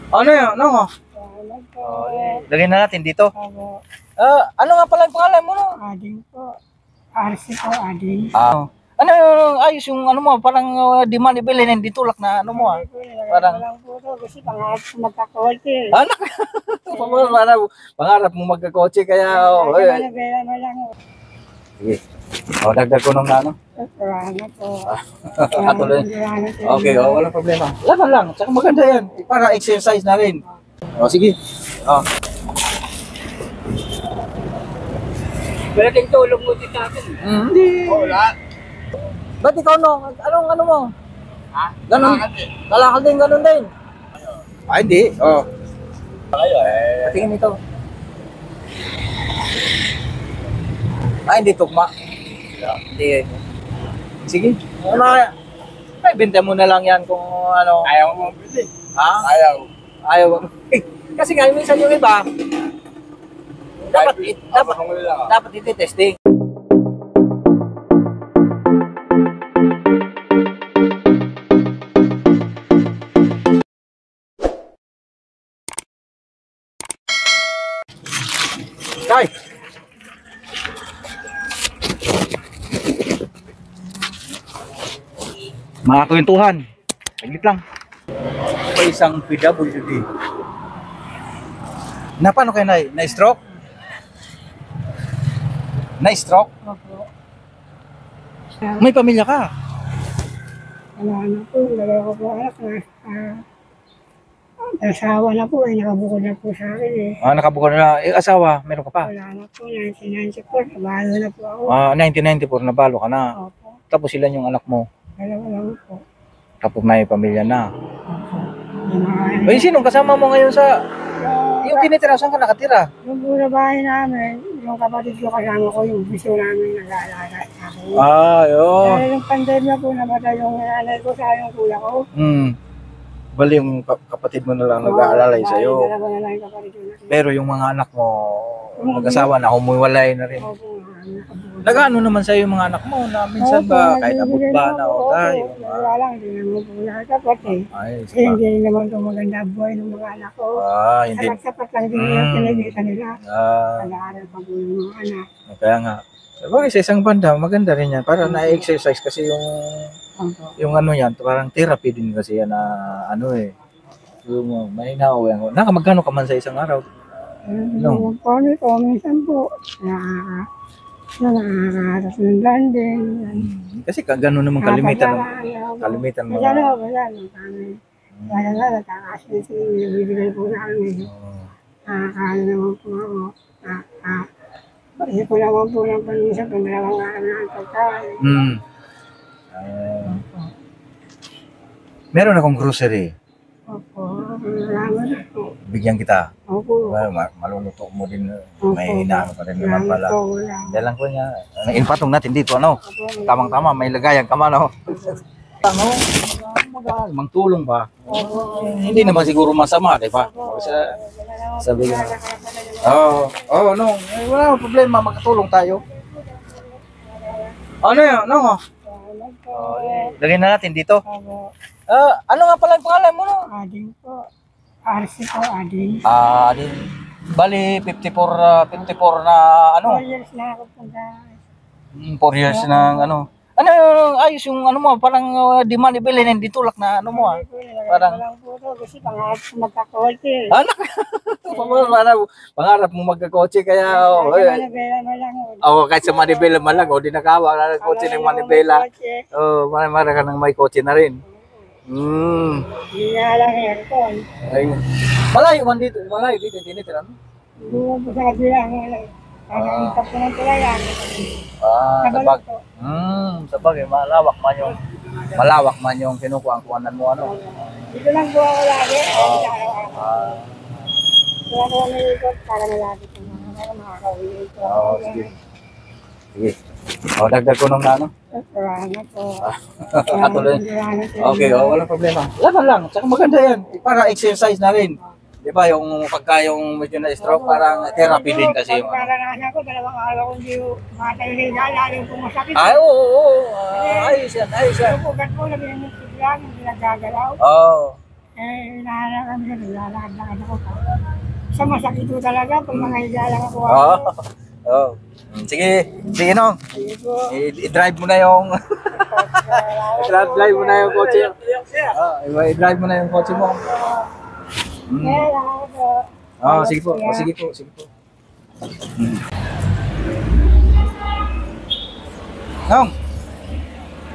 Ano yun? Ano mo? Salamat po. Lagyan na natin dito. Opo. Ano nga pala yung pangalan mo, no? Ading po. RC po, Ading. Ano yung ayos yung ano mo, parang di man ibili na hindi tulak na ano mo Parang lang po ito kasi pangarap ko magkakotse. Anak! Pangarap mo magkakotse kaya... Nabela mo lang. Sige. Dagdag ko nung ano. Salamat po. Katuloy. Okay, walang problema. Laban lang, tsaka maganda yan. Para exercise na rin. Sige. Pwedeng tulong mo din sa akin. Hindi. Wala. Ba't ikaw no? Anong ano mo? Ha? Ganun. Kalakal din, ganun din. Hindi. Patingin ito. Hindi tugma. Hindi. Sige. Ay, benta mo na lang yan kung ano. Ayaw mo bili. Ha? Ayaw. Kasi nga, minsan yung iba, dapat iti-testing. Kay! Mga kwentuhan. Saglit lang. Pa isang PWD. Na paano kayo na-stroke? Na-stroke? Opo. May pamilya ka? Ano po, dalawa ko po anak na. Asawa na po, nakabukod na po sa akin eh. Nakabukod na. Asawa, meron ka pa? Wala na po, 1994, nabalo na po ako. 1994, nabalo ka na. Opo, Tapos ilan yung anak mo? dalawa lang po. Tapos may pamilya na. Opo. Yung mga Ay, sinong kasama mo ngayon sa... Yung tinitira, saan ka nakatira? yung pura bahay namin, yung kapatid ko kasama ko, yung biso namin nag-aalaga sa akin. Yun. Dahil yung pandemya po, namatay yung nanay ko sa yung kuya ko. Bali yung kapatid mo na lang nag-aalalay sa'yo. Dalawa na lang yung kapatid ko na. Pero yung mga anak mo, mag-asawa na, humuwalay na rin. Opo, nakabukod. Nag-ano naman sa'yo yung mga anak mo na minsan ba, kahit abot ba na o tayo? Wala lang, hindi naman po nakasapat eh. Ay, Kasi hindi rin naman ito maganda buhay ng mga anak ko. hindi. Sapat lang din yung kinagita nila. Nag-aaral pa po yung mga anak. Kaya nga. Sabagay sa isang banda, maganda rin yan. Para na-exercise kasi yung ano yan, parang therapy din kasi yan na ano eh. Yung may nauwi. Nakamagkano ka man sa isang araw? No. Paano ito, minsan po, nakakaras ng landing. Kasi gano'n naman kalimitan. Kalimitan mo. Wala. Kaya nga, nakakasin bibigay po namin. Nakakaano naman po ako. Kasi po naman po ng panisa, pagdalawang araw ng pagkain. Meron akong grocery. Opo, salamat po. Bigyan kita. Opo. Maluluto mo din. May inaano pa rin naman pala. Salamat po. Dahil lang ko niya. Inpatong natin dito, ano? Tamang-tama, may lagayan ka man, ano? Magtulong ba? Hindi naman siguro masama, di ba? Sabi ko. No. Wala problema, magkatulong tayo. Ano yun? Ano? Lagyan na natin dito. Ano nga pala yung pangalan mo, no? Ading po. RC po, Ading. Bali, 54 na ano? 4 years na ako punta. 4 years na ano. Ano yung ayos yung ano mo, parang di man ibili na hindi tulak na ano mo Parang lang po ito kasi pangarap ko magkakotse. Anak! Pangarap mo magkakotse kaya... Manibela mo lang. kahit sa Manibela man lang, di nakawa na ng kotse ng Manibela. Mara ka nang may kotse na rin. Hindi nga lang aircon. Malayo man dito, tinitira. Doon po sa kabila. Parang itap ko ng tulayan. Sabagay, malawak man yung kinukuha-kuhanan mo, ano. Dito lang po ako lagi. Kaya ako nag-ikot para malapit ko na makakauwi ko. Sige. Dagdag ko nung ano. Salamat po. Katuloy. Okay, walang problema. Laban lang, tsaka maganda yan. Para exercise na rin. Di ba, yung pagka yung medyo na-stroke, parang therapy din kasi yung... Para na ako, 2 araw kung di matay rin lalo kung masakit. Oo. Ayos yan. Yung ugat ko, nabinigit lang, hindi nagagalaw. Inaharap kami sa lalakad-lakad ako pa. Sa masakit po talaga pag mga higa lang ako. Oo. Oo. Sige, sige no. Sige po. I-drive mo na yung i-drive mo na yung kotse. I-drive mo na yung kotse mo. Kaya lang ako po. Sige po. Sige po, sige po. Nong.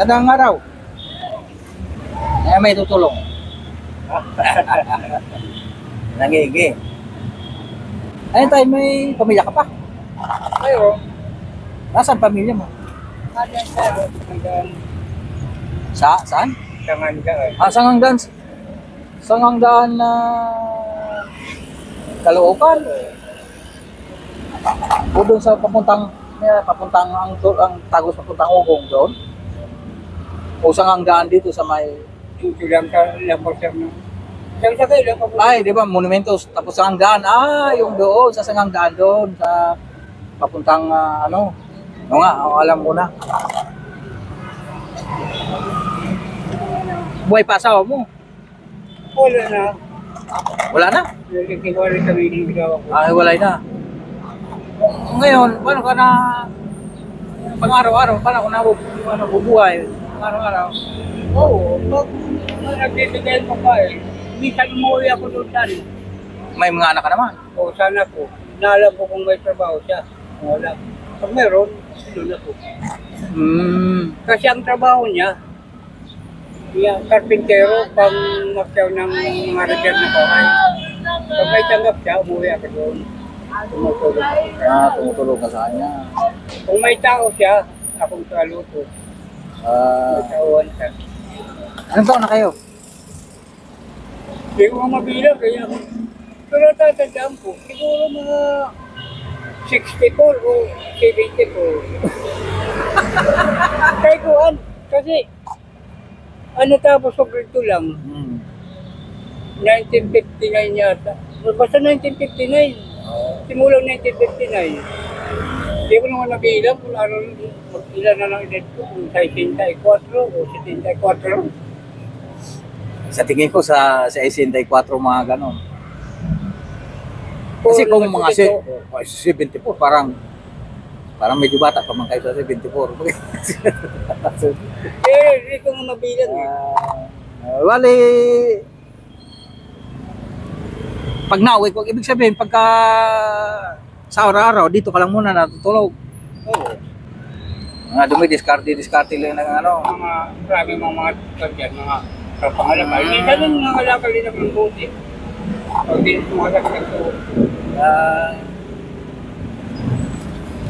Gandang araw. May tutulong. Nangigi. Ayun tayo, may pamilya ka pa? Ayun. Nasaan pamilya mo? Saan? Sanganggan. Sanganggan na Caloocan. O doon sa papuntang ang Tagos papuntang Ugong doon. O Sanganggan dito sa may ay, di ba, monumentos, tapos Sanganggan, yung doon, sa Sanganggan doon, sa papuntang, o nga, alam mo na. Buhay pa asawa mo? Wala na. Wala na? Nagkikiwala kami ng ginawa ko. Ay, walay na. Ngayon, paano ka na, pang-araw-araw, paano ka na bubuhay? Pang-araw-araw. Oo, pag nagbibigay mo pa minsan umuwi ako doon dali. May mga anak ka naman. O sana po, naalam ko kung may trabaho siya. Wala. Pag meron, doon ako. Kasi ang trabaho niya, karpintero, pang magsaw ng mga repair na bahay. Pag may tanggap siya, umuwi ako doon. Tumutulog ako. Tumutulog ka sa kanya. Kung may tao siya, akong kaluto. May tauhan siya. Anong taon na kayo? Hindi ko nga mabilang, kaya pero tatandaan ko, siguro mga 64 o 74. Kaya ko, kasi tapos ko grito lang, 1959 yata. Basta 1959, simulang 1959. Hindi ko naman nabilang kung ilan na lang edad ko, kung 64 o 74. Sa tingin ko sa 64 mga ganon. Kasi kung mga 74 parang medyo bata pa man kayo sa 74. Hindi ko nga mabilang Wali pag nauwi ko, ibig sabihin pagka sa araw-araw dito ka lang muna natutulog. Oo. Mga dumidiskarte lang ng Maraming mga tagyan, mga kapangalakal. Hindi ka lang nangalakal din ako ng buti. Pag din sumakasakit ko.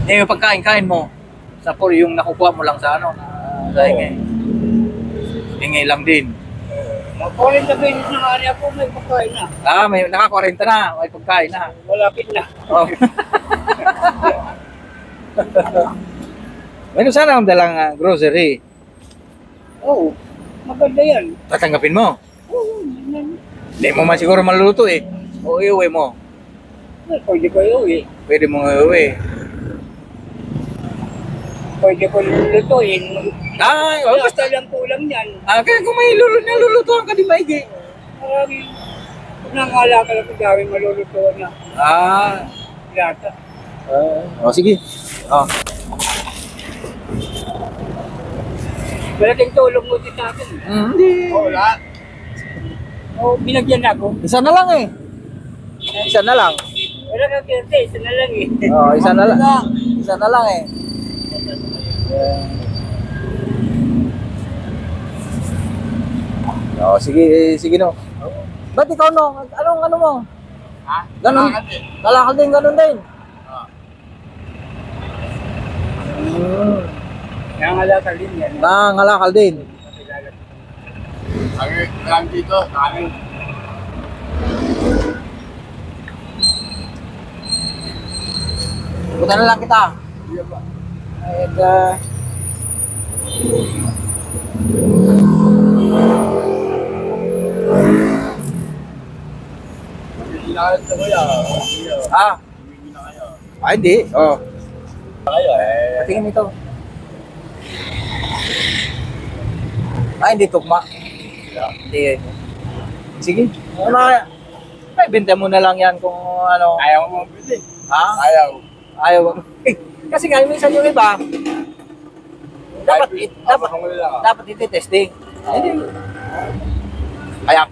Yung pagkain mo, sa yung nakukuha mo lang sa sa hingi lang din. Mag-40 pesos na nga po, may pagkain na. May naka-40 na, may pagkain na. Malapit na. Oh. Meron sana akong dalang grocery. Oo, maganda yan. Tatanggapin mo? Oo, Hindi mo man siguro maluluto O iuwi mo? pwede ko iuwi. Pwede mo iuwi. Pwede ko lulutuin. Basta Basta lang kulang yan. kaya kung may nalulutuan ka di maigi. Maraming nangalakal ako dami malulutuan na. Lata. Sige. Malaking tulong mo din sa akin. Hindi. Wala. Binagyan ako. Isa na lang Isa na lang. Wala kang kerte, isa na lang Isa na lang. Isa na lang sige no. Ba't ikaw no? Anong mo? Ganon. Kalakal din, ganon din. Nangalakal din yan. Nangalakal din. Ang dito, kami. Punta na lang kita. Hindi. Patingin ito. Hindi tugma. Hindi. Sige. May benta mo na lang yan kung ano. Ayaw mo bili. Ha? Ayaw. Ayaw. Kasi nga, minsan yung iba, dapat, dapat, Ako lang. dapat iti-testing. Hindi. Kaya,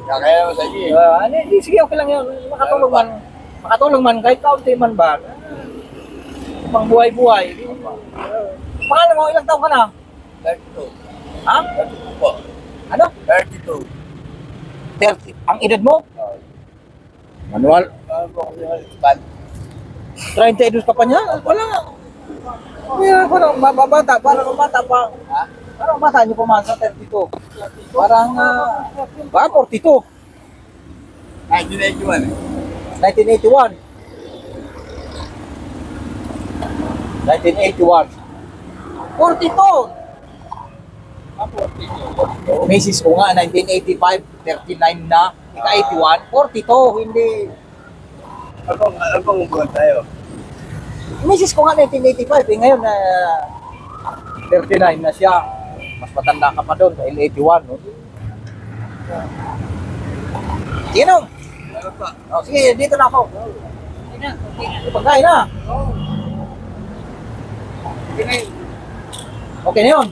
Kaya mo sa iyo. hindi, sige, okay lang yun. Makatulong man, kahit kaunti man ba. Pang buhay-buhay. Pangalan mo, ilang taon ka na? 32. Ha? 32 po. Ano? 32. 30. Ang edad mo? Manual. Ano po kasi bad. 32 ka pa niya? Wala nga. Parang bata pa. Ha? Parang bata niyo pumasok sa 32. Parang, 42. 1981 eh. 1981. 1981. 42. Misis ko nga, 1985, 39 na. Ika 81, 42, hindi. Ano pong buwan tayo? Misis ko nga 1985, ngayon 39 na siya. Mas matanda ka pa doon, dahil 81. No? Sige nung. Ano pa? Oh, sige, dito na ako. Pagkain na. Okay na yun.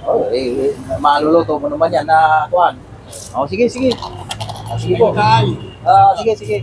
Oh, maluluto mo naman yan na kuhan. Oh, sige, sige. Oh, sige po. Tayo. Sige, sige.